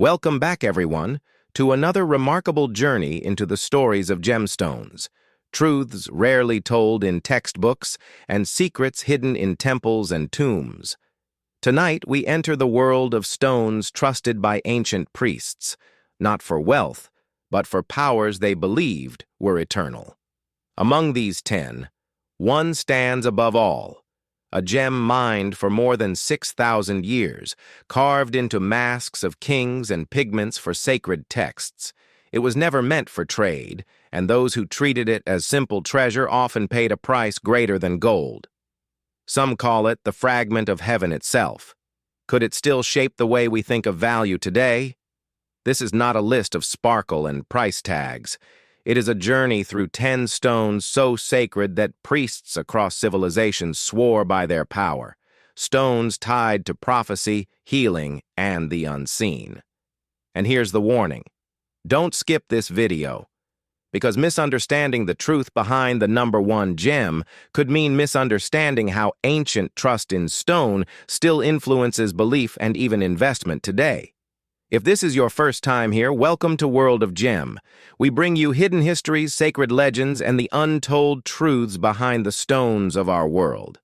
Welcome back, everyone, to another remarkable journey into the stories of gemstones, truths rarely told in textbooks and secrets hidden in temples and tombs. Tonight, we enter the world of stones trusted by ancient priests, not for wealth, but for powers they believed were eternal. Among these 10, one stands above all. A gem mined for more than 6,000 years, carved into masks of kings and pigments for sacred texts. It was never meant for trade, and those who treated it as simple treasure often paid a price greater than gold. Some call it the fragment of heaven itself. Could it still shape the way we think of value today? This is not a list of sparkle and price tags. It is a journey through 10 stones so sacred that priests across civilizations swore by their power, stones tied to prophecy, healing, and the unseen. And here's the warning. Don't skip this video, because misunderstanding the truth behind the number one gem could mean misunderstanding how ancient trust in stone still influences belief and even investment today. If this is your first time here, welcome to World of Gem. We bring you hidden histories, sacred legends, and the untold truths behind the stones of our world.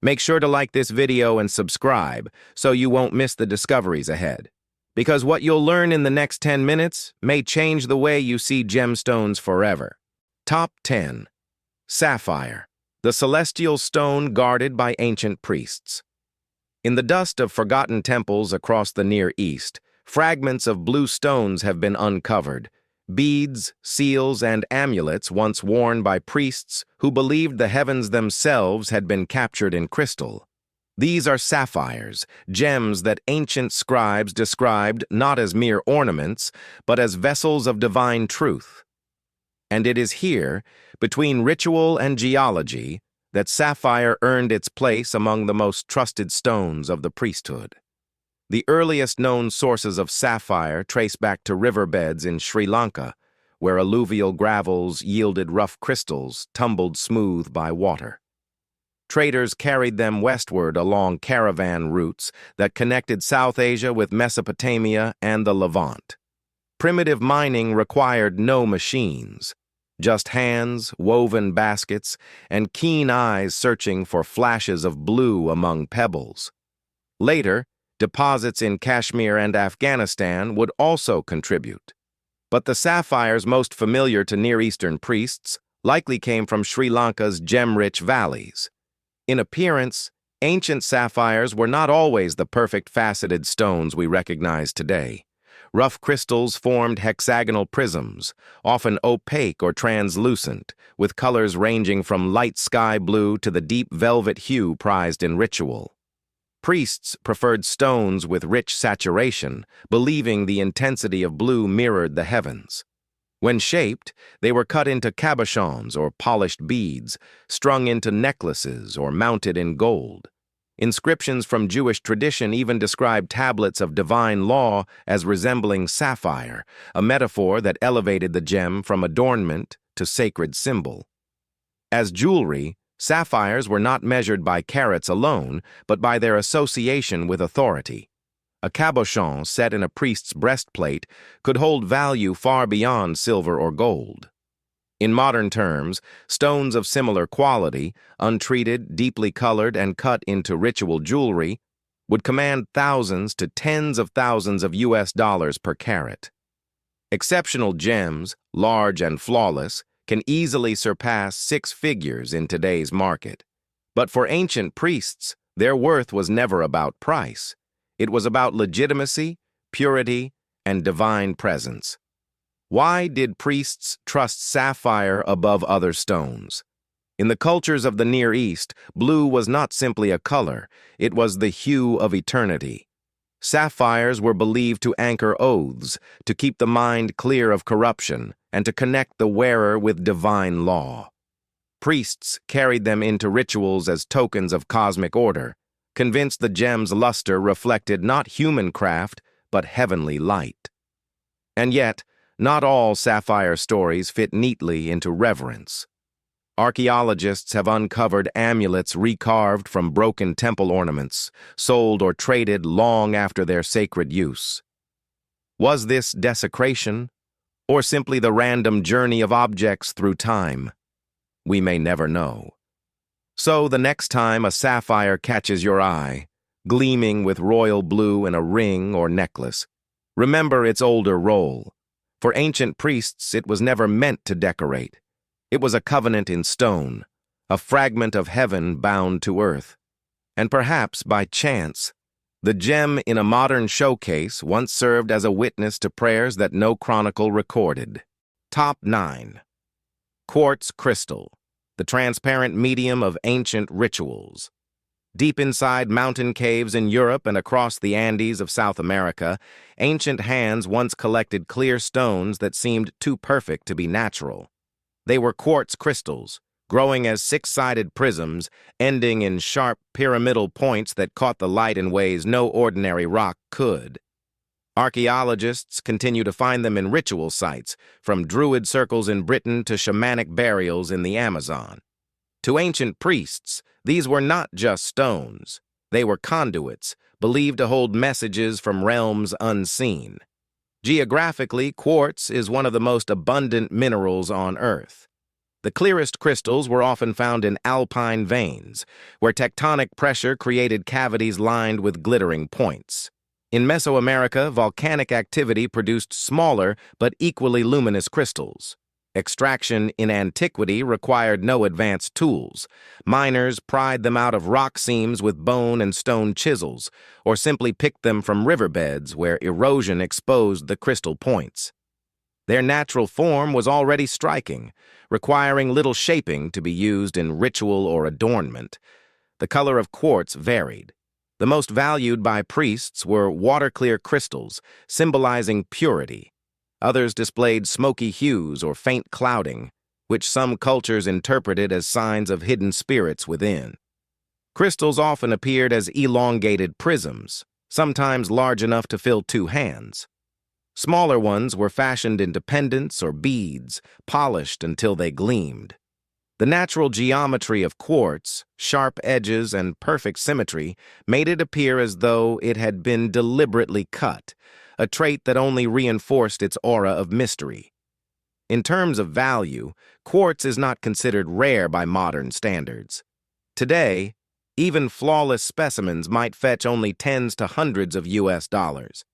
Make sure to like this video and subscribe so you won't miss the discoveries ahead. Because what you'll learn in the next 10 minutes may change the way you see gemstones forever. Top 10. Sapphire, the celestial stone guarded by ancient priests. In the dust of forgotten temples across the Near East, fragments of blue stones have been uncovered, beads, seals, and amulets once worn by priests who believed the heavens themselves had been captured in crystal. These are sapphires, gems that ancient scribes described not as mere ornaments, but as vessels of divine truth. And it is here, between ritual and geology, that sapphire earned its place among the most trusted stones of the priesthood. The earliest known sources of sapphire trace back to riverbeds in Sri Lanka, where alluvial gravels yielded rough crystals tumbled smooth by water. Traders carried them westward along caravan routes that connected South Asia with Mesopotamia and the Levant. Primitive mining required no machines, just hands, woven baskets, and keen eyes searching for flashes of blue among pebbles. Later, deposits in Kashmir and Afghanistan would also contribute. But the sapphires most familiar to Near Eastern priests likely came from Sri Lanka's gem-rich valleys. In appearance, ancient sapphires were not always the perfect faceted stones we recognize today. Rough crystals formed hexagonal prisms, often opaque or translucent, with colors ranging from light sky blue to the deep velvet hue prized in ritual. Priests preferred stones with rich saturation, believing the intensity of blue mirrored the heavens. When shaped, they were cut into cabochons or polished beads, strung into necklaces or mounted in gold. Inscriptions from Jewish tradition even describe tablets of divine law as resembling sapphire, a metaphor that elevated the gem from adornment to sacred symbol. As jewelry, sapphires were not measured by carats alone, but by their association with authority. A cabochon set in a priest's breastplate could hold value far beyond silver or gold. In modern terms, stones of similar quality, untreated, deeply colored, and cut into ritual jewelry, would command thousands to tens of thousands of US dollars per carat. Exceptional gems, large and flawless, can easily surpass 6 figures in today's market. But for ancient priests, their worth was never about price. It was about legitimacy, purity, and divine presence. Why did priests trust sapphire above other stones? In the cultures of the Near East, blue was not simply a color, it was the hue of eternity. Sapphires were believed to anchor oaths, to keep the mind clear of corruption, and to connect the wearer with divine law. Priests carried them into rituals as tokens of cosmic order, convinced the gem's luster reflected not human craft, but heavenly light. And yet, not all sapphire stories fit neatly into reverence. Archaeologists have uncovered amulets recarved from broken temple ornaments, sold or traded long after their sacred use. Was this desecration, or simply the random journey of objects through time? We may never know. So the next time a sapphire catches your eye, gleaming with royal blue in a ring or necklace, remember its older role. For ancient priests, it was never meant to decorate. It was a covenant in stone, a fragment of heaven bound to earth. And perhaps by chance, the gem in a modern showcase once served as a witness to prayers that no chronicle recorded. Top 9. Quartz crystal, the transparent medium of ancient rituals. Deep inside mountain caves in Europe and across the Andes of South America, ancient hands once collected clear stones that seemed too perfect to be natural. They were quartz crystals, growing as six-sided prisms, ending in sharp pyramidal points that caught the light in ways no ordinary rock could. Archaeologists continue to find them in ritual sites, from druid circles in Britain to shamanic burials in the Amazon. To ancient priests, these were not just stones. They were conduits, believed to hold messages from realms unseen. Geographically, quartz is one of the most abundant minerals on Earth. The clearest crystals were often found in alpine veins, where tectonic pressure created cavities lined with glittering points. In Mesoamerica, volcanic activity produced smaller but equally luminous crystals. Extraction in antiquity required no advanced tools. Miners pried them out of rock seams with bone and stone chisels, or simply picked them from riverbeds where erosion exposed the crystal points. Their natural form was already striking, requiring little shaping to be used in ritual or adornment. The color of quartz varied. The most valued by priests were water-clear crystals, symbolizing purity. Others displayed smoky hues or faint clouding, which some cultures interpreted as signs of hidden spirits within. Crystals often appeared as elongated prisms, sometimes large enough to fill two hands. Smaller ones were fashioned into pendants or beads, polished until they gleamed. The natural geometry of quartz, sharp edges and perfect symmetry, made it appear as though it had been deliberately cut, a trait that only reinforced its aura of mystery. In terms of value, quartz is not considered rare by modern standards. Today, even flawless specimens might fetch only tens to hundreds of US dollars.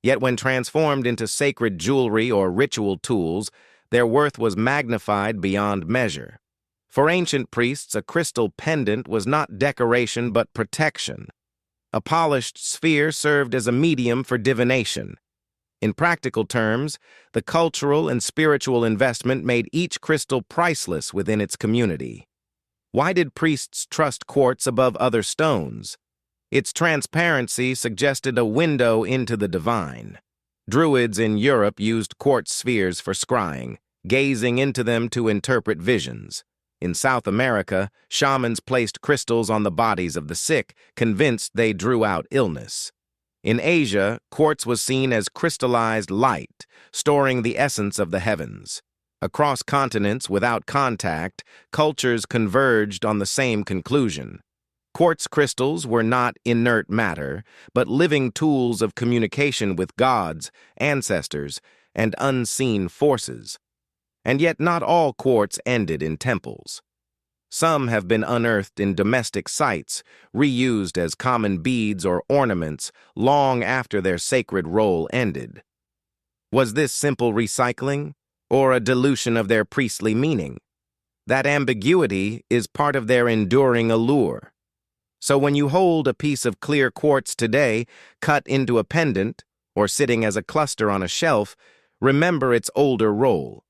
Yet when transformed into sacred jewelry or ritual tools, their worth was magnified beyond measure. For ancient priests, a crystal pendant was not decoration but protection. A polished sphere served as a medium for divination. In practical terms, the cultural and spiritual investment made each crystal priceless within its community. Why did priests trust quartz above other stones? Its transparency suggested a window into the divine. Druids in Europe used quartz spheres for scrying, gazing into them to interpret visions. In South America, shamans placed crystals on the bodies of the sick, convinced they drew out illness. In Asia, quartz was seen as crystallized light, storing the essence of the heavens. Across continents without contact, cultures converged on the same conclusion. Quartz crystals were not inert matter, but living tools of communication with gods, ancestors, and unseen forces. And yet not all quartz ended in temples. Some have been unearthed in domestic sites, reused as common beads or ornaments long after their sacred role ended. Was this simple recycling, or a dilution of their priestly meaning? That ambiguity is part of their enduring allure. So when you hold a piece of clear quartz today, cut into a pendant, or sitting as a cluster on a shelf, remember its older role.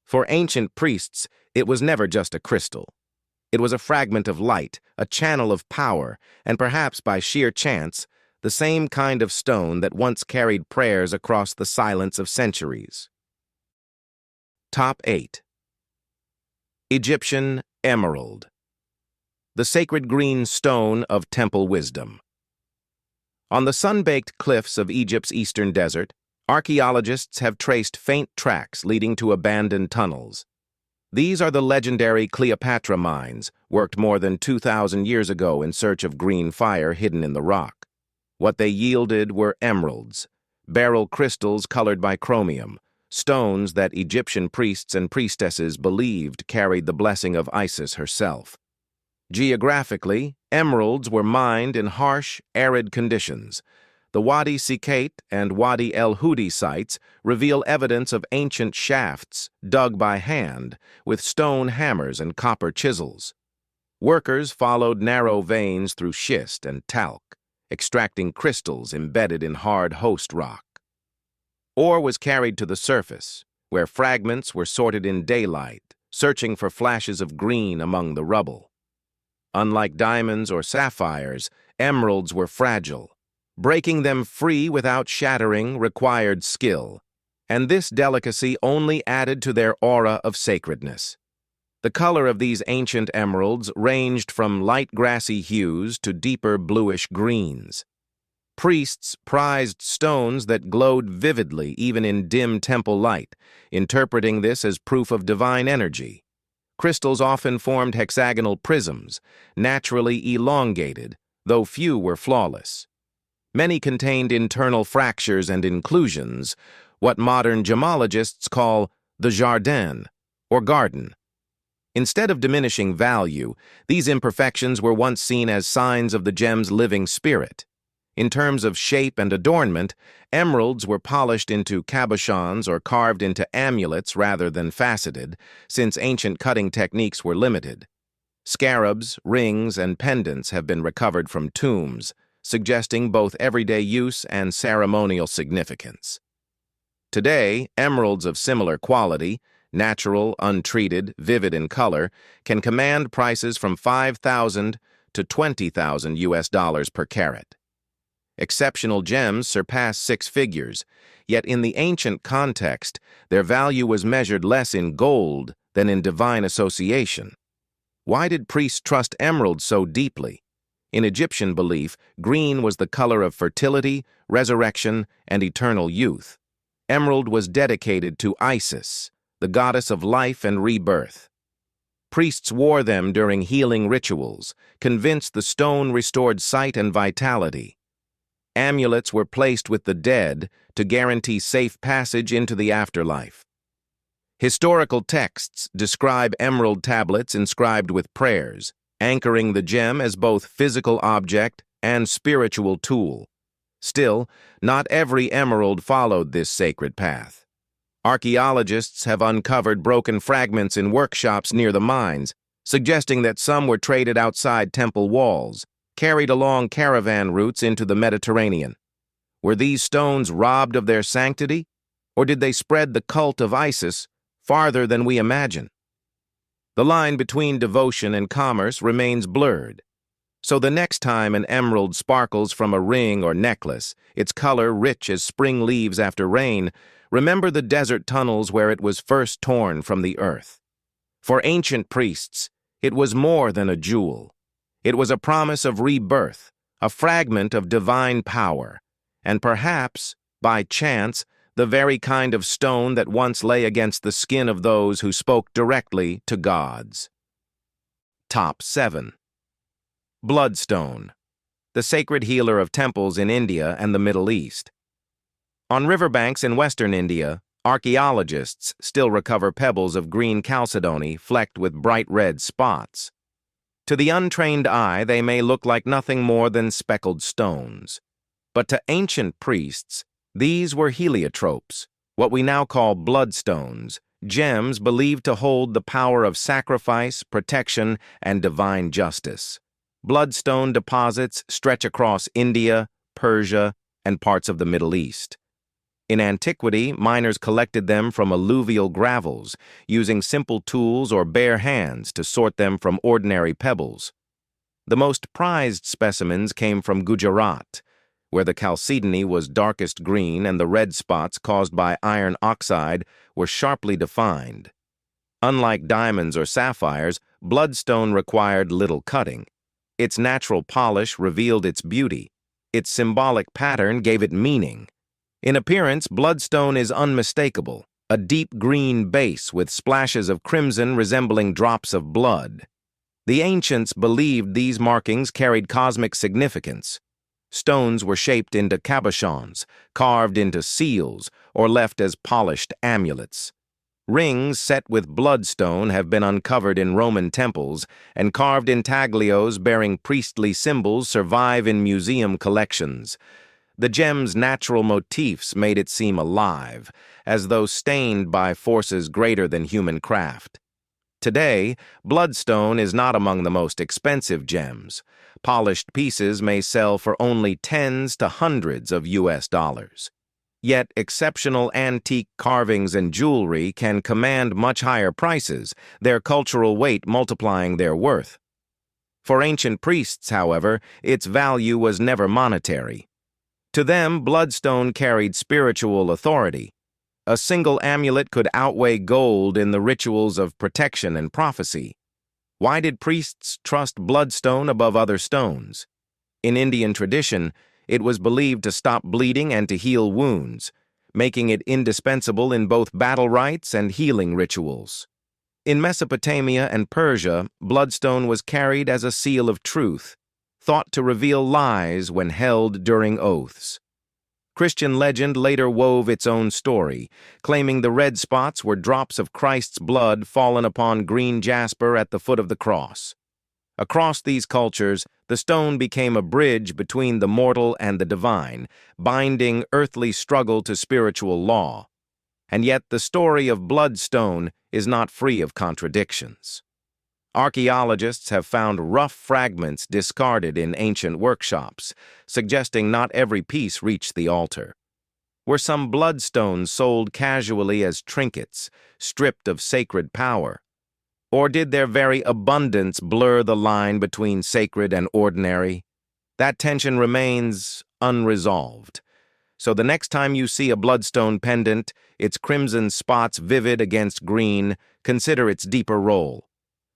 For ancient priests, it was never just a crystal. It was a fragment of light, a channel of power, and perhaps by sheer chance, the same kind of stone that once carried prayers across the silence of centuries. Top 8. Egyptian Emerald, the sacred green stone of temple wisdom. On the sun-baked cliffs of Egypt's eastern desert, archaeologists have traced faint tracks leading to abandoned tunnels. These are the legendary Cleopatra mines, worked more than 2,000 years ago in search of green fire hidden in the rock. What they yielded were emeralds, beryl crystals colored by chromium, stones that Egyptian priests and priestesses believed carried the blessing of Isis herself. Geographically, emeralds were mined in harsh, arid conditions. The Wadi Sikait and Wadi El Hudi sites reveal evidence of ancient shafts dug by hand with stone hammers and copper chisels. Workers followed narrow veins through schist and talc, extracting crystals embedded in hard host rock. Ore was carried to the surface, where fragments were sorted in daylight, searching for flashes of green among the rubble. Unlike diamonds or sapphires, emeralds were fragile. Breaking them free without shattering required skill, and this delicacy only added to their aura of sacredness. The color of these ancient emeralds ranged from light grassy hues to deeper bluish greens. Priests prized stones that glowed vividly even in dim temple light, interpreting this as proof of divine energy. Crystals often formed hexagonal prisms, naturally elongated, though few were flawless. Many contained internal fractures and inclusions, what modern gemologists call the jardin, or garden. Instead of diminishing value, these imperfections were once seen as signs of the gem's living spirit. In terms of shape and adornment, emeralds were polished into cabochons or carved into amulets rather than faceted, since ancient cutting techniques were limited. Scarabs, rings, and pendants have been recovered from tombs, suggesting both everyday use and ceremonial significance. Today, emeralds of similar quality, natural, untreated, vivid in color, can command prices from $5,000 to $20,000 US per carat. Exceptional gems surpass six figures, yet in the ancient context, their value was measured less in gold than in divine association. Why did priests trust emeralds so deeply? In Egyptian belief, green was the color of fertility, resurrection, and eternal youth. Emerald was dedicated to Isis, the goddess of life and rebirth. Priests wore them during healing rituals, convinced the stone restored sight and vitality. Amulets were placed with the dead to guarantee safe passage into the afterlife. Historical texts describe emerald tablets inscribed with prayers, anchoring the gem as both physical object and spiritual tool. Still, not every emerald followed this sacred path. Archaeologists have uncovered broken fragments in workshops near the mines, suggesting that some were traded outside temple walls, carried along caravan routes into the Mediterranean. Were these stones robbed of their sanctity, or did they spread the cult of Isis farther than we imagine? The line between devotion and commerce remains blurred. So the next time an emerald sparkles from a ring or necklace, its color rich as spring leaves after rain, remember the desert tunnels where it was first torn from the earth. For ancient priests, it was more than a jewel. It was a promise of rebirth, a fragment of divine power, and perhaps, by chance, the very kind of stone that once lay against the skin of those who spoke directly to gods. Top 7. Bloodstone, the sacred healer of temples in India and the Middle East. On riverbanks in western India, archaeologists still recover pebbles of green chalcedony flecked with bright red spots. To the untrained eye, they may look like nothing more than speckled stones. But to ancient priests, these were heliotropes, what we now call bloodstones, gems believed to hold the power of sacrifice, protection, and divine justice. Bloodstone deposits stretch across India, Persia, and parts of the Middle East. In antiquity, miners collected them from alluvial gravels, using simple tools or bare hands to sort them from ordinary pebbles. The most prized specimens came from Gujarat, where the chalcedony was darkest green and the red spots caused by iron oxide were sharply defined. Unlike diamonds or sapphires, bloodstone required little cutting. Its natural polish revealed its beauty. Its symbolic pattern gave it meaning. In appearance, bloodstone is unmistakable, a deep green base with splashes of crimson resembling drops of blood. The ancients believed these markings carried cosmic significance. Stones were shaped into cabochons, carved into seals, or left as polished amulets. Rings set with bloodstone have been uncovered in Roman temples, and carved intaglios bearing priestly symbols survive in museum collections. The gem's natural motifs made it seem alive, as though stained by forces greater than human craft. Today, bloodstone is not among the most expensive gems. Polished pieces may sell for only tens to hundreds of US dollars. Yet exceptional antique carvings and jewelry can command much higher prices, their cultural weight multiplying their worth. For ancient priests, however, its value was never monetary. To them, bloodstone carried spiritual authority. A single amulet could outweigh gold in the rituals of protection and prophecy. Why did priests trust bloodstone above other stones? In Indian tradition, it was believed to stop bleeding and to heal wounds, making it indispensable in both battle rites and healing rituals. In Mesopotamia and Persia, bloodstone was carried as a seal of truth, thought to reveal lies when held during oaths. Christian legend later wove its own story, claiming the red spots were drops of Christ's blood fallen upon green jasper at the foot of the cross. Across these cultures, the stone became a bridge between the mortal and the divine, binding earthly struggle to spiritual law. And yet the story of bloodstone is not free of contradictions. Archaeologists have found rough fragments discarded in ancient workshops, suggesting not every piece reached the altar. Were some bloodstones sold casually as trinkets, stripped of sacred power? Or did their very abundance blur the line between sacred and ordinary? That tension remains unresolved. So the next time you see a bloodstone pendant, its crimson spots vivid against green, consider its deeper role.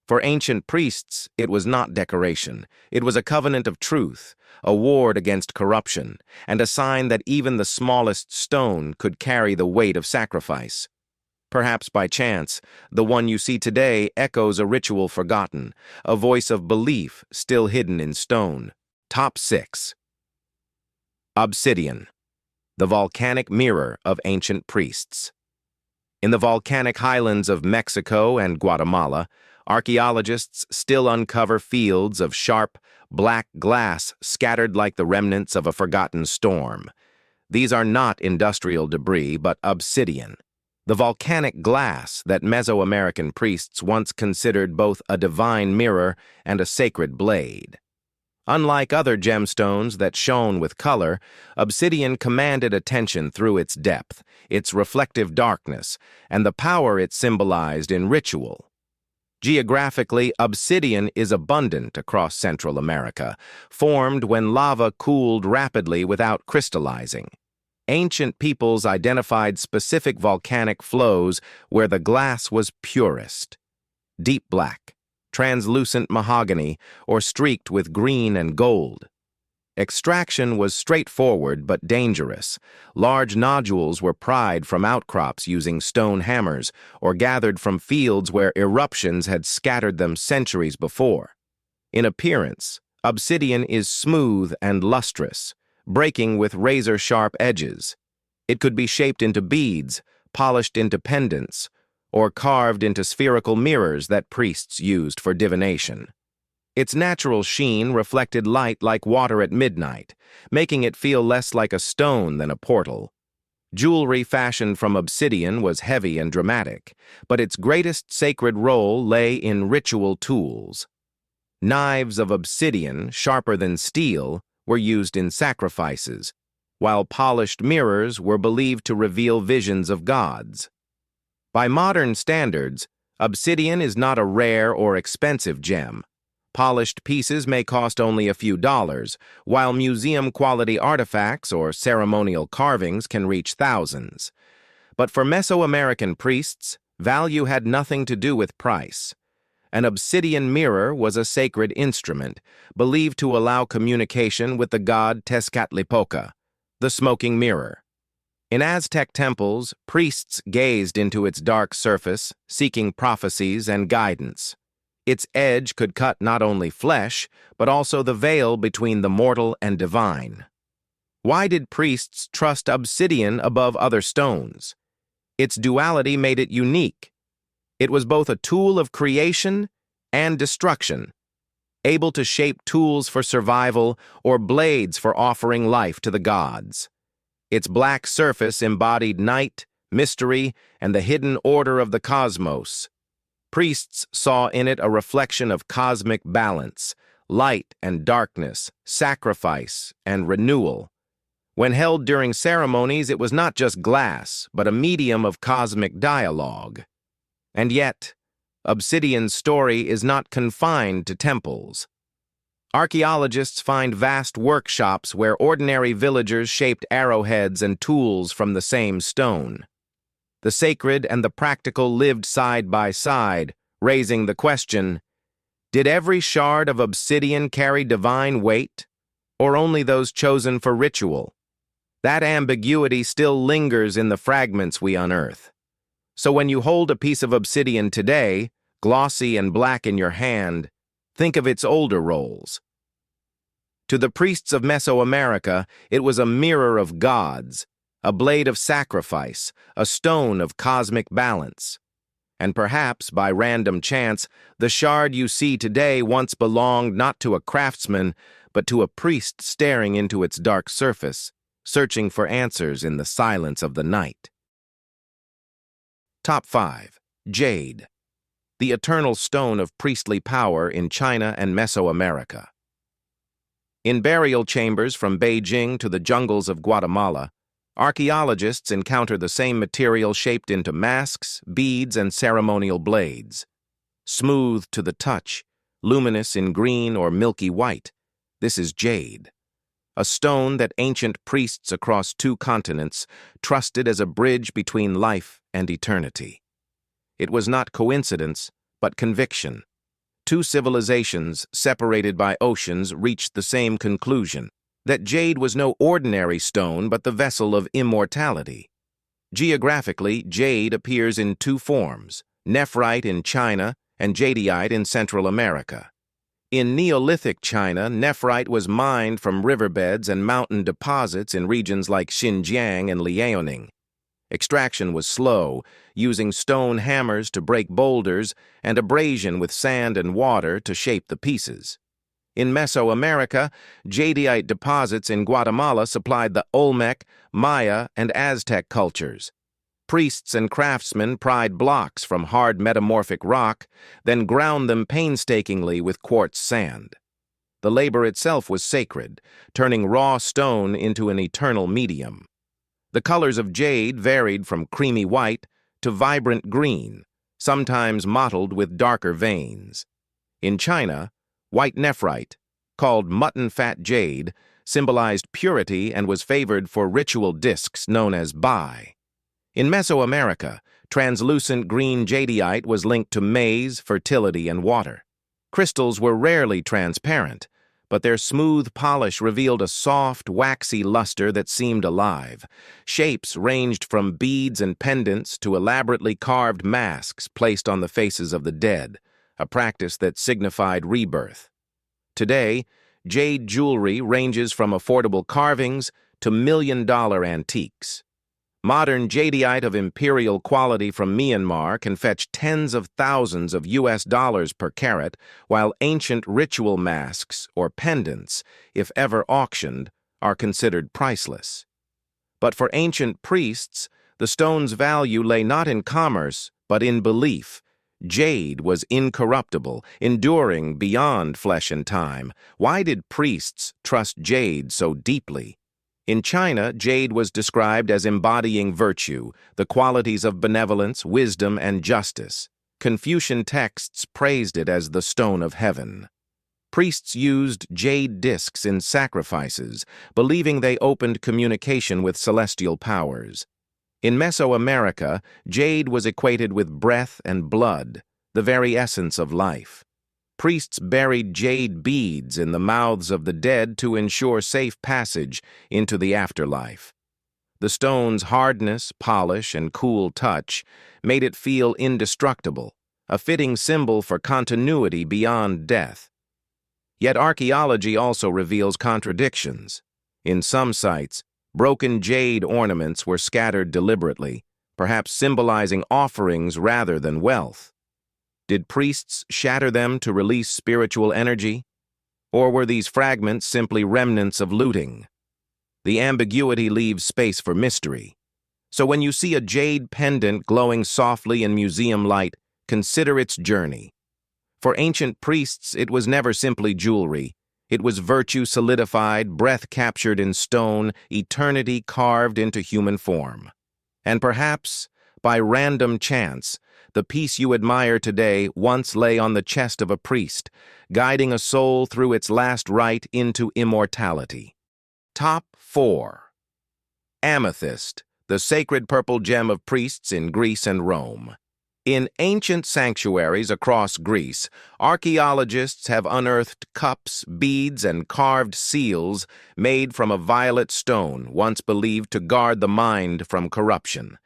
For ancient priests, it was not decoration. It was a covenant of truth, a ward against corruption, and a sign that even the smallest stone could carry the weight of sacrifice. Perhaps by chance, the one you see today echoes a ritual forgotten, a voice of belief still hidden in stone. Top 6. Obsidian, the volcanic mirror of ancient priests. In the volcanic highlands of Mexico and Guatemala, archaeologists still uncover fields of sharp, black glass scattered like the remnants of a forgotten storm. These are not industrial debris, but obsidian, the volcanic glass that Mesoamerican priests once considered both a divine mirror and a sacred blade. Unlike other gemstones that shone with color, obsidian commanded attention through its depth, its reflective darkness, and the power it symbolized in ritual. Geographically, obsidian is abundant across Central America, formed when lava cooled rapidly without crystallizing. Ancient peoples identified specific volcanic flows where the glass was purest: deep black, translucent mahogany, or streaked with green and gold. Extraction was straightforward but dangerous. Large nodules were pried from outcrops using stone hammers, or gathered from fields where eruptions had scattered them centuries before. In appearance, obsidian is smooth and lustrous, breaking with razor-sharp edges. It could be shaped into beads, polished into pendants, or carved into spherical mirrors that priests used for divination. Its natural sheen reflected light like water at midnight, making it feel less like a stone than a portal. Jewelry fashioned from obsidian was heavy and dramatic, but its greatest sacred role lay in ritual tools. Knives of obsidian, sharper than steel, were used in sacrifices, while polished mirrors were believed to reveal visions of gods. By modern standards, obsidian is not a rare or expensive gem. Polished pieces may cost only a few dollars, while museum-quality artifacts or ceremonial carvings can reach thousands. But for Mesoamerican priests, value had nothing to do with price. An obsidian mirror was a sacred instrument, believed to allow communication with the god Tezcatlipoca, the smoking mirror. In Aztec temples, priests gazed into its dark surface, seeking prophecies and guidance. Its edge could cut not only flesh, but also the veil between the mortal and divine. Why did priests trust obsidian above other stones? Its duality made it unique. It was both a tool of creation and destruction, able to shape tools for survival or blades for offering life to the gods. Its black surface embodied night, mystery, and the hidden order of the cosmos. Priests saw in it a reflection of cosmic balance, light and darkness, sacrifice and renewal. When held during ceremonies, it was not just glass, but a medium of cosmic dialogue. And yet, obsidian's story is not confined to temples. Archaeologists find vast workshops where ordinary villagers shaped arrowheads and tools from the same stone. The sacred and the practical lived side by side, raising the question, did every shard of obsidian carry divine weight, or only those chosen for ritual? That ambiguity still lingers in the fragments we unearth. So when you hold a piece of obsidian today, glossy and black in your hand, think of its older roles. To the priests of Mesoamerica, it was a mirror of gods, a blade of sacrifice, a stone of cosmic balance. And perhaps, by random chance, the shard you see today once belonged not to a craftsman, but to a priest staring into its dark surface, searching for answers in the silence of the night. Top 5. Jade, the eternal stone of priestly power in China and Mesoamerica. In burial chambers from Beijing to the jungles of Guatemala, archaeologists encounter the same material shaped into masks, beads, and ceremonial blades. Smooth to the touch, luminous in green or milky white, this is jade, a stone that ancient priests across 2 continents trusted as a bridge between life and eternity. It was not coincidence, but conviction. 2 civilizations, separated by oceans, reached the same conclusion, that jade was no ordinary stone but the vessel of immortality. Geographically, jade appears in 2 forms, nephrite in China and jadeite in Central America. In Neolithic China, nephrite was mined from riverbeds and mountain deposits in regions like Xinjiang and Liaoning. Extraction was slow, using stone hammers to break boulders and abrasion with sand and water to shape the pieces. In Mesoamerica, jadeite deposits in Guatemala supplied the Olmec, Maya, and Aztec cultures. Priests and craftsmen pried blocks from hard metamorphic rock, then ground them painstakingly with quartz sand. The labor itself was sacred, turning raw stone into an eternal medium. The colors of jade varied from creamy white to vibrant green, sometimes mottled with darker veins. In China, white nephrite, called mutton fat jade, symbolized purity and was favored for ritual discs known as bai. In Mesoamerica, translucent green jadeite was linked to maize, fertility, and water. Crystals were rarely transparent, but their smooth polish revealed a soft, waxy luster that seemed alive. Shapes ranged from beads and pendants to elaborately carved masks placed on the faces of the dead, a practice that signified rebirth. Today, jade jewelry ranges from affordable carvings to million-dollar antiques. Modern jadeite of imperial quality from Myanmar can fetch tens of thousands of US dollars per carat, while ancient ritual masks or pendants, if ever auctioned, are considered priceless. But for ancient priests, the stone's value lay not in commerce, but in belief. Jade was incorruptible, enduring beyond flesh and time. Why did priests trust jade so deeply? In China, jade was described as embodying virtue, the qualities of benevolence, wisdom, and justice. Confucian texts praised it as the stone of heaven. Priests used jade discs in sacrifices, believing they opened communication with celestial powers. In Mesoamerica, jade was equated with breath and blood, the very essence of life. Priests buried jade beads in the mouths of the dead to ensure safe passage into the afterlife. The stone's hardness, polish, and cool touch made it feel indestructible, a fitting symbol for continuity beyond death. Yet archaeology also reveals contradictions. In some sites, broken jade ornaments were scattered deliberately, perhaps symbolizing offerings rather than wealth. Did priests shatter them to release spiritual energy? Or were these fragments simply remnants of looting? The ambiguity leaves space for mystery. So when you see a jade pendant glowing softly in museum light, consider its journey. For ancient priests, it was never simply jewelry. It was virtue solidified, breath captured in stone, eternity carved into human form. And perhaps, by random chance, the piece you admire today once lay on the chest of a priest, guiding a soul through its last rite into immortality. Top 4. Amethyst, the sacred purple gem of priests in Greece and Rome. In ancient sanctuaries across Greece, archaeologists have unearthed cups, beads, and carved seals made from a violet stone once believed to guard the mind from corruption.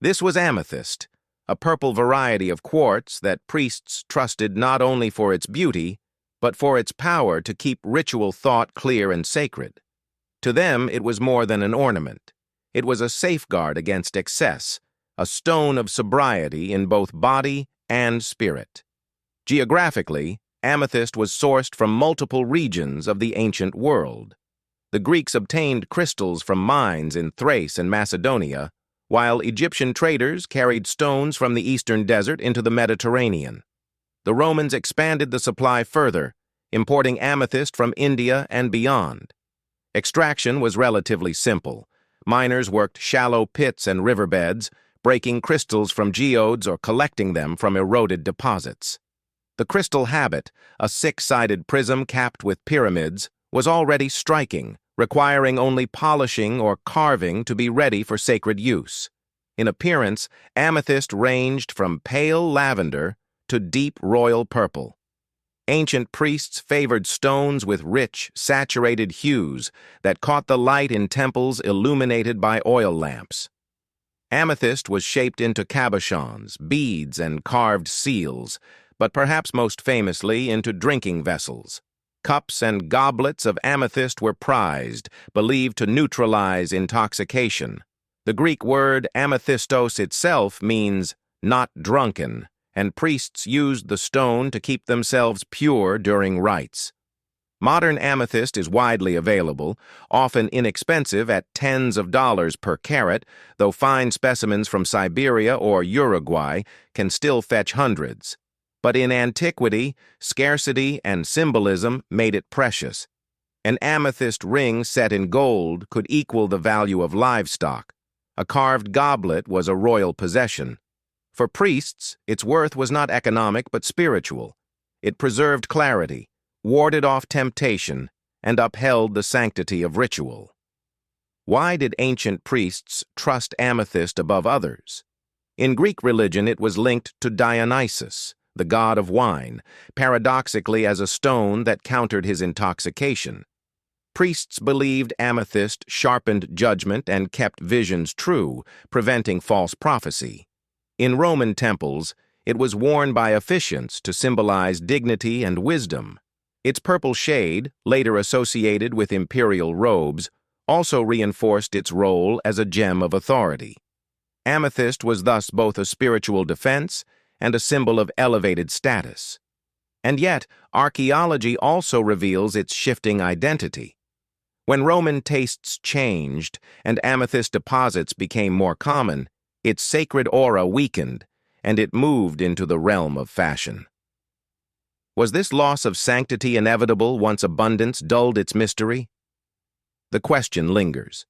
This was amethyst, a purple variety of quartz that priests trusted not only for its beauty, but for its power to keep ritual thought clear and sacred. To them, it was more than an ornament. It was a safeguard against excess, a stone of sobriety in both body and spirit. Geographically, amethyst was sourced from multiple regions of the ancient world. The Greeks obtained crystals from mines in Thrace and Macedonia, while Egyptian traders carried stones from the eastern desert into the Mediterranean. The Romans expanded the supply further, importing amethyst from India and beyond. Extraction was relatively simple. Miners worked shallow pits and riverbeds, breaking crystals from geodes or collecting them from eroded deposits. The crystal habit, a six-sided prism capped with pyramids, was already striking, requiring only polishing or carving to be ready for sacred use. In appearance, amethyst ranged from pale lavender to deep royal purple. Ancient priests favored stones with rich, saturated hues that caught the light in temples illuminated by oil lamps. Amethyst was shaped into cabochons, beads, and carved seals, but perhaps most famously into drinking vessels. Cups and goblets of amethyst were prized, believed to neutralize intoxication. The Greek word amethystos itself means not drunken, and priests used the stone to keep themselves pure during rites. Modern amethyst is widely available, often inexpensive at tens of dollars per carat, though fine specimens from Siberia or Uruguay can still fetch hundreds. But in antiquity, scarcity and symbolism made it precious. An amethyst ring set in gold could equal the value of livestock. A carved goblet was a royal possession. For priests, its worth was not economic but spiritual. It preserved clarity, warded off temptation, and upheld the sanctity of ritual. Why did ancient priests trust amethyst above others? In Greek religion, it was linked to Dionysus, the god of wine, paradoxically as a stone that countered his intoxication. Priests believed amethyst sharpened judgment and kept visions true, preventing false prophecy. In Roman temples, it was worn by officiants to symbolize dignity and wisdom. Its purple shade, later associated with imperial robes, also reinforced its role as a gem of authority. Amethyst was thus both a spiritual defense and a symbol of elevated status. And yet, archaeology also reveals its shifting identity. When Roman tastes changed and amethyst deposits became more common, its sacred aura weakened, and it moved into the realm of fashion. Was this loss of sanctity inevitable once abundance dulled its mystery? The question lingers.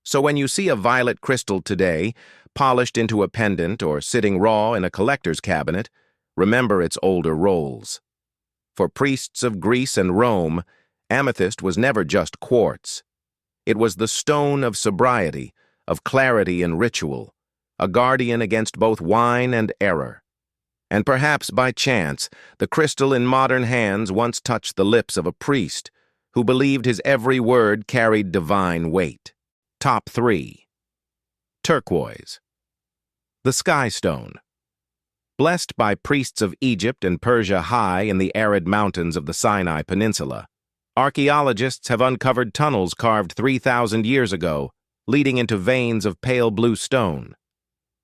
So when you see a violet crystal today, polished into a pendant or sitting raw in a collector's cabinet, remember its older roles. For priests of Greece and Rome, amethyst was never just quartz. It was the stone of sobriety, of clarity and ritual, a guardian against both wine and error. And perhaps by chance, the crystal in modern hands once touched the lips of a priest who believed his every word carried divine weight. Top 3. Turquoise. The sky stone. blessed by priests of Egypt and Persia high in the arid mountains of the Sinai Peninsula. Archaeologists have uncovered tunnels carved 3,000 years ago, leading into veins of pale blue stone.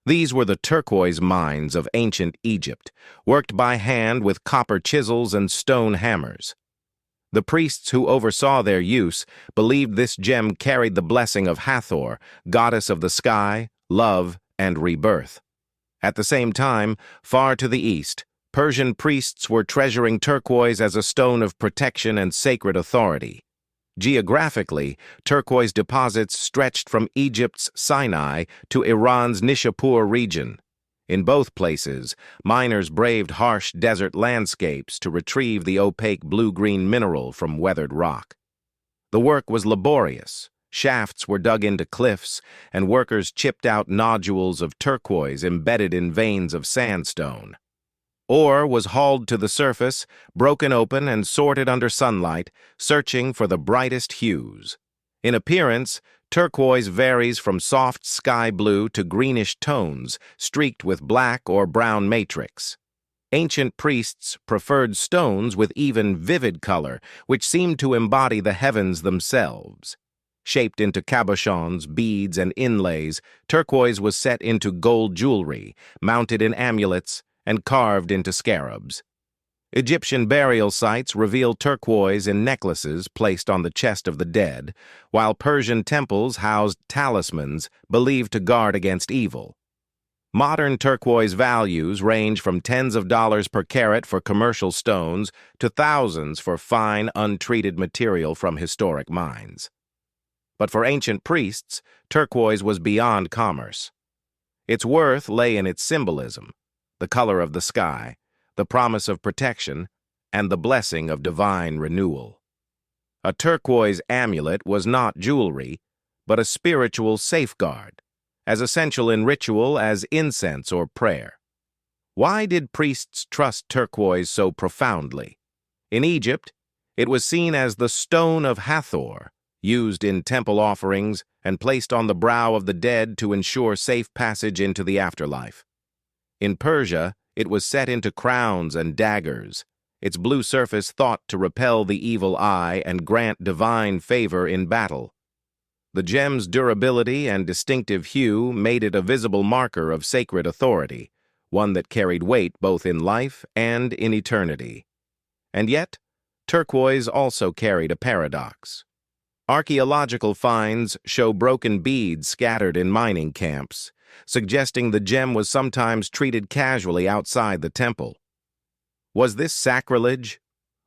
These were the turquoise mines of ancient Egypt, worked by hand with copper chisels and stone hammers. The priests who oversaw their use believed this gem carried the blessing of Hathor, goddess of the sky, love, and rebirth. At the same time, far to the east, Persian priests were treasuring turquoise as a stone of protection and sacred authority. Geographically, turquoise deposits stretched from Egypt's Sinai to Iran's Nishapur region. In both places, miners braved harsh desert landscapes to retrieve the opaque blue-green mineral from weathered rock. The work was laborious. Shafts were dug into cliffs, and workers chipped out nodules of turquoise embedded in veins of sandstone. Ore was hauled to the surface, broken open and sorted under sunlight, searching for the brightest hues. In appearance, turquoise varies from soft sky blue to greenish tones, streaked with black or brown matrix. Ancient priests preferred stones with even vivid color, which seemed to embody the heavens themselves. Shaped into cabochons, beads, and inlays, turquoise was set into gold jewelry, mounted in amulets, and carved into scarabs. Egyptian burial sites reveal turquoise in necklaces placed on the chest of the dead, while Persian temples housed talismans believed to guard against evil. Modern turquoise values range from tens of dollars per carat for commercial stones to thousands for fine, untreated material from historic mines. But for ancient priests, turquoise was beyond commerce. Its worth lay in its symbolism, the color of the sky, the promise of protection, and the blessing of divine renewal. A turquoise amulet was not jewelry, but a spiritual safeguard, as essential in ritual as incense or prayer. Why did priests trust turquoise so profoundly? In Egypt, it was seen as the stone of Hathor, used in temple offerings and placed on the brow of the dead to ensure safe passage into the afterlife. In Persia, it was set into crowns and daggers, its blue surface thought to repel the evil eye and grant divine favor in battle. The gem's durability and distinctive hue made it a visible marker of sacred authority, one that carried weight both in life and in eternity. And yet, turquoise also carried a paradox. Archaeological finds show broken beads scattered in mining camps, suggesting the gem was sometimes treated casually outside the temple. Was this sacrilege,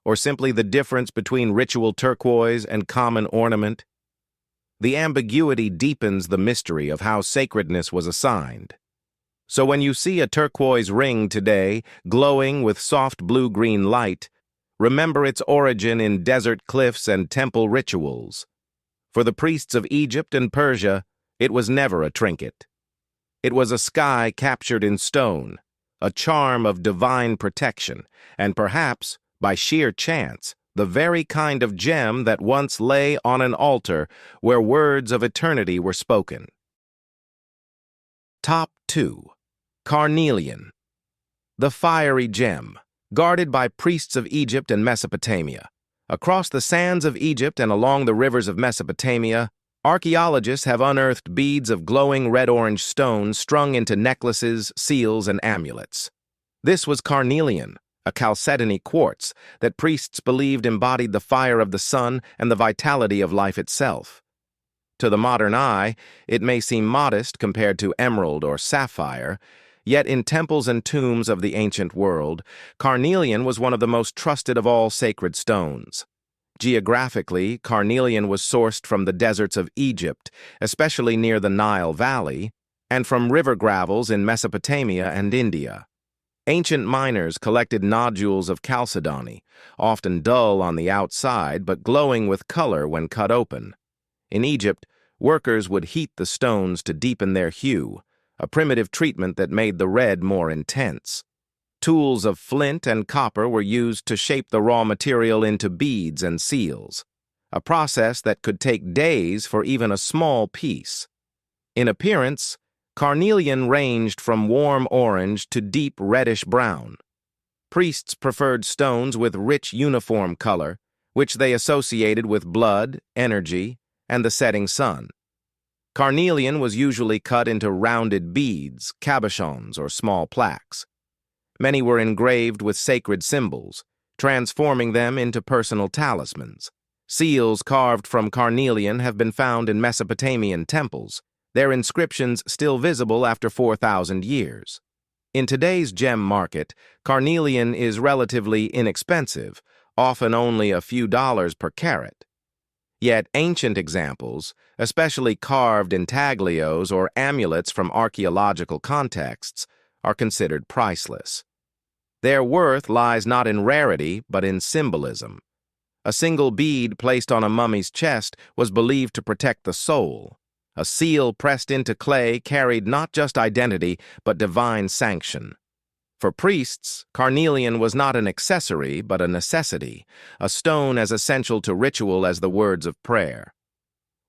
or simply the difference between ritual turquoise and common ornament? The ambiguity deepens the mystery of how sacredness was assigned. So when you see a turquoise ring today, glowing with soft blue-green light, remember its origin in desert cliffs and temple rituals. For the priests of Egypt and Persia, it was never a trinket. It was a sky captured in stone, a charm of divine protection, and perhaps, by sheer chance, the very kind of gem that once lay on an altar where words of eternity were spoken. Top 2. Carnelian. The fiery gem, guarded by priests of Egypt and Mesopotamia. Across the sands of Egypt and along the rivers of Mesopotamia, archaeologists have unearthed beads of glowing red-orange stones strung into necklaces, seals, and amulets. This was carnelian, a chalcedony quartz that priests believed embodied the fire of the sun and the vitality of life itself. To the modern eye, it may seem modest compared to emerald or sapphire, yet in temples and tombs of the ancient world, carnelian was one of the most trusted of all sacred stones. Geographically, carnelian was sourced from the deserts of Egypt, especially near the Nile Valley, and from river gravels in Mesopotamia and India. Ancient miners collected nodules of chalcedony, often dull on the outside but glowing with color when cut open. In Egypt, workers would heat the stones to deepen their hue, a primitive treatment that made the red more intense. Tools of flint and copper were used to shape the raw material into beads and seals, a process that could take days for even a small piece. In appearance, Carnelian ranged from warm orange to deep reddish brown. Priests preferred stones with rich uniform color, which they associated with blood, energy, and the setting sun. Carnelian was usually cut into rounded beads, cabochons, or small plaques. Many were engraved with sacred symbols, transforming them into personal talismans. Seals carved from carnelian have been found in Mesopotamian temples, their inscriptions still visible after 4,000 years. In today's gem market, carnelian is relatively inexpensive, often only a few dollars per carat. Yet ancient examples, especially carved intaglios or amulets from archaeological contexts, are considered priceless. Their worth lies not in rarity, but in symbolism. A single bead placed on a mummy's chest was believed to protect the soul. A seal pressed into clay carried not just identity, but divine sanction. For priests, carnelian was not an accessory, but a necessity, a stone as essential to ritual as the words of prayer.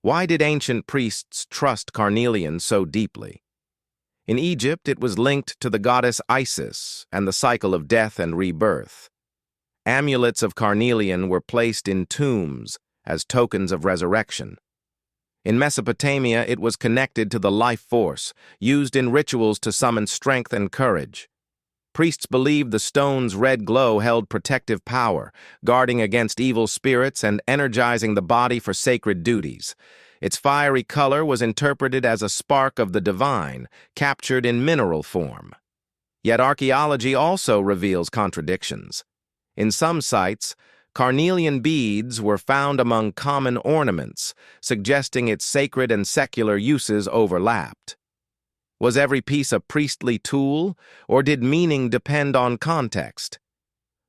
Why did ancient priests trust carnelian so deeply? In Egypt, it was linked to the goddess Isis and the cycle of death and rebirth. Amulets of carnelian were placed in tombs as tokens of resurrection. In Mesopotamia, it was connected to the life force, used in rituals to summon strength and courage. Priests believed the stone's red glow held protective power, guarding against evil spirits and energizing the body for sacred duties. Its fiery color was interpreted as a spark of the divine, captured in mineral form. Yet archaeology also reveals contradictions. In some sites, carnelian beads were found among common ornaments, suggesting its sacred and secular uses overlapped. Was every piece a priestly tool, or did meaning depend on context?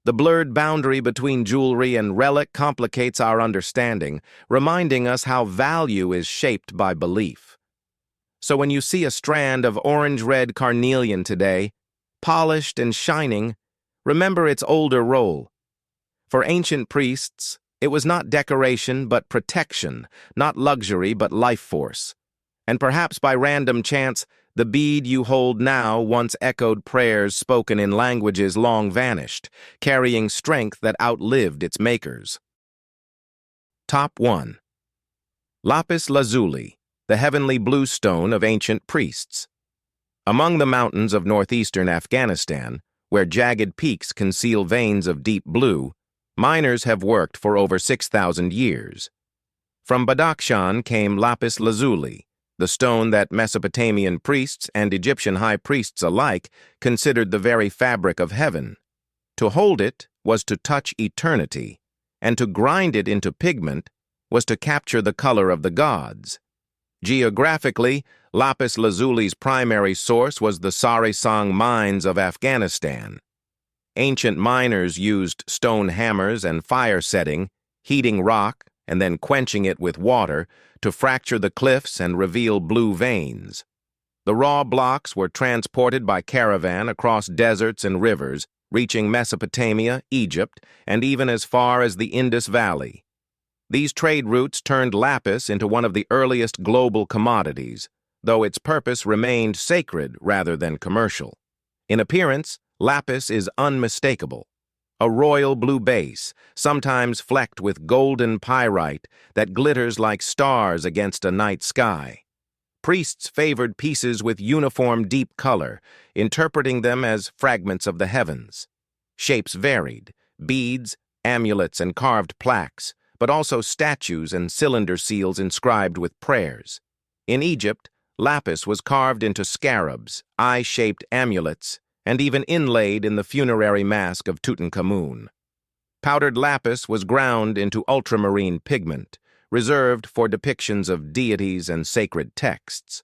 The blurred boundary between jewelry and relic complicates our understanding, reminding us how value is shaped by belief. So when you see a strand of orange-red carnelian today, polished and shining, remember its older role. For ancient priests, it was not decoration but protection, not luxury but life force. And perhaps by random chance, the bead you hold now once echoed prayers spoken in languages long vanished, carrying strength that outlived its makers. Top 1. Lapis Lazuli, the heavenly blue stone of ancient priests. Among the mountains of northeastern Afghanistan, where jagged peaks conceal veins of deep blue, miners have worked for over 6,000 years. From Badakhshan came lapis lazuli, the stone that Mesopotamian priests and Egyptian high priests alike considered the very fabric of heaven. To hold it was to touch eternity, and to grind it into pigment was to capture the color of the gods. Geographically, lapis lazuli's primary source was the Sarisang mines of Afghanistan. Ancient miners used stone hammers and fire setting, heating rock and then quenching it with water to fracture the cliffs and reveal blue veins. The raw blocks were transported by caravan across deserts and rivers, reaching Mesopotamia, Egypt, and even as far as the Indus Valley. These trade routes turned lapis into one of the earliest global commodities, though its purpose remained sacred rather than commercial. In appearance, lapis is unmistakable. A royal blue base, sometimes flecked with golden pyrite that glitters like stars against a night sky. Priests favored pieces with uniform deep color, interpreting them as fragments of the heavens. Shapes varied: beads, amulets, and carved plaques, but also statues and cylinder seals inscribed with prayers. In Egypt, lapis was carved into scarabs, eye-shaped amulets, and even inlaid in the funerary mask of Tutankhamun. Powdered lapis was ground into ultramarine pigment, reserved for depictions of deities and sacred texts.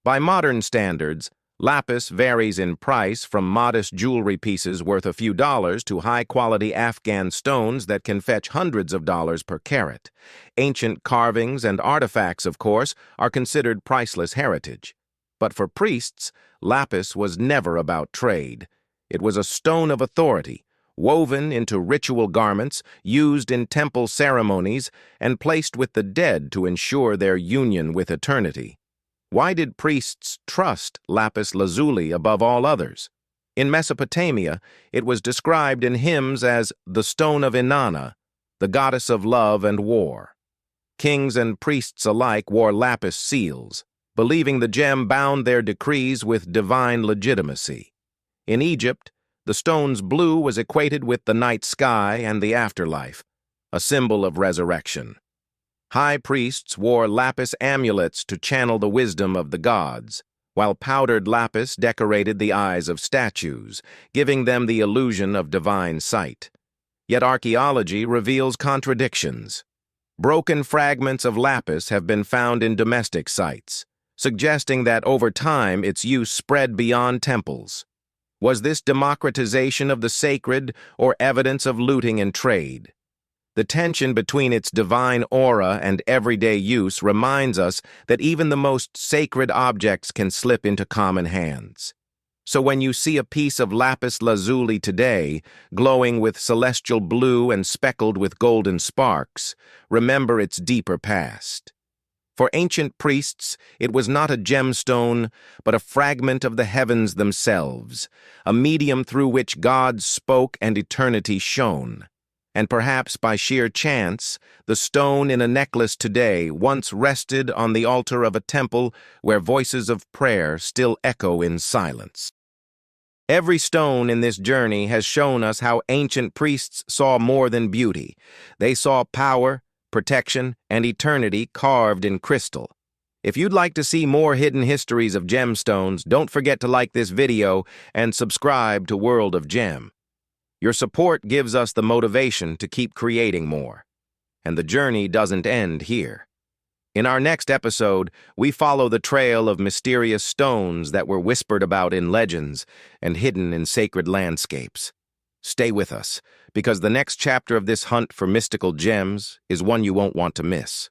By modern standards, lapis varies in price from modest jewelry pieces worth a few dollars to high-quality Afghan stones that can fetch hundreds of dollars per carat. Ancient carvings and artifacts, of course, are considered priceless heritage. But for priests, lapis was never about trade. It was a stone of authority, woven into ritual garments, used in temple ceremonies, and placed with the dead to ensure their union with eternity. Why did priests trust lapis lazuli above all others? In Mesopotamia, it was described in hymns as the stone of Inanna, the goddess of love and war. Kings and priests alike wore lapis seals, believing the gem bound their decrees with divine legitimacy. In Egypt, the stone's blue was equated with the night sky and the afterlife, a symbol of resurrection. High priests wore lapis amulets to channel the wisdom of the gods, while powdered lapis decorated the eyes of statues, giving them the illusion of divine sight. Yet archaeology reveals contradictions. Broken fragments of lapis have been found in domestic sites, suggesting that over time its use spread beyond temples. Was this democratization of the sacred or evidence of looting and trade? The tension between its divine aura and everyday use reminds us that even the most sacred objects can slip into common hands. So when you see a piece of lapis lazuli today, glowing with celestial blue and speckled with golden sparks, remember its deeper past. For ancient priests, it was not a gemstone, but a fragment of the heavens themselves, a medium through which God spoke and eternity shone. And perhaps by sheer chance, the stone in a necklace today once rested on the altar of a temple where voices of prayer still echo in silence. Every stone in this journey has shown us how ancient priests saw more than beauty. They saw power, protection, and eternity carved in crystal. If you'd like to see more hidden histories of gemstones, don't forget to like this video and subscribe to World of Gem. Your support gives us the motivation to keep creating more. And the journey doesn't end here. In our next episode, we follow the trail of mysterious stones that were whispered about in legends and hidden in sacred landscapes. Stay with us, because the next chapter of this hunt for mystical gems is one you won't want to miss.